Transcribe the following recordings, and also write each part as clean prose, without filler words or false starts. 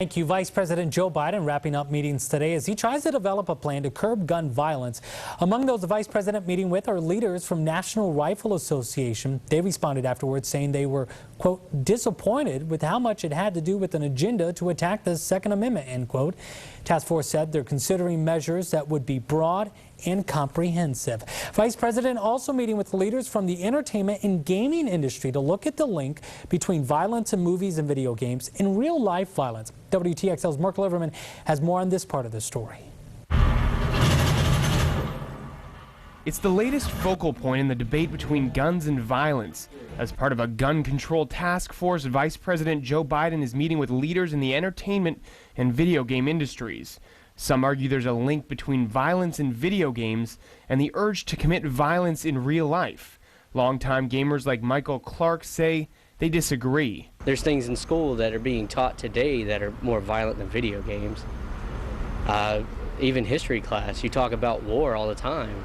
Thank you. Vice President Joe Biden wrapping up meetings today as he tries to develop a plan to curb gun violence. Among those the vice president meeting with are leaders from National Rifle Association. They responded afterwards saying they were, quote, disappointed with how much it had to do with an agenda to attack the Second Amendment, end quote. Task force said they're considering measures that would be broad and comprehensive. Vice President also meeting with leaders from the entertainment and gaming industry to look at the link between violence in movies and video games and real life violence. WTXL's Mark Liverman has more on this part of the story. It's the latest focal point in the debate between guns and violence. As part of a gun control task force, Vice President Joe Biden is meeting with leaders in the entertainment and video game industries. Some argue there's a link between violence in video games and the urge to commit violence in real life. Longtime gamers like Michael Clark say they disagree. There's things in school that are being taught today that are more violent than video games. Even history class, you talk about war all the time,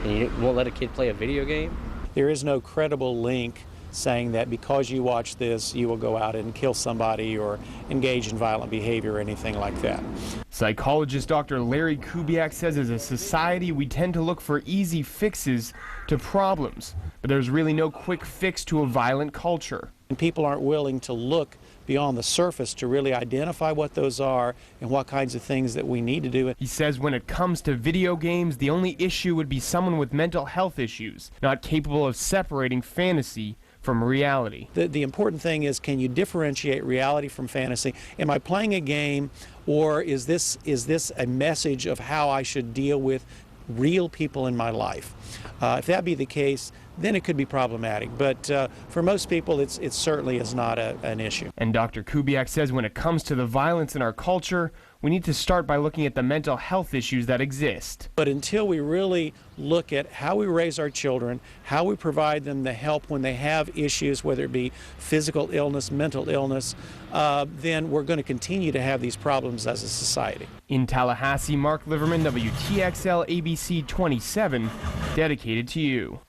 and you won't let a kid play a video game? There is no credible link saying that because you watch this, you will go out and kill somebody or engage in violent behavior or anything like that. Psychologist Dr. Larry Kubiak says as a society we tend to look for easy fixes to problems, but there's really no quick fix to a violent culture. And people aren't willing to look beyond the surface to really identify what those are and what kinds of things that we need to do. He says when it comes to video games, the only issue would be someone with mental health issues, not capable of separating fantasy from reality. The important thing is, can you differentiate reality from fantasy? Am I playing a game, or is this a message of how I should deal with real people in my life? If that be the case, then it could be problematic. But for most people, it certainly is not an issue. And Dr. Kubiak says when it comes to the violence in our culture, we need to start by looking at the mental health issues that exist. But until we really look at how we raise our children, how we provide them the help when they have issues, whether it be physical illness, mental illness, then we're going to continue to have these problems as a society. In Tallahassee, Mark Liverman, WTXL ABC 27, dedicated to you.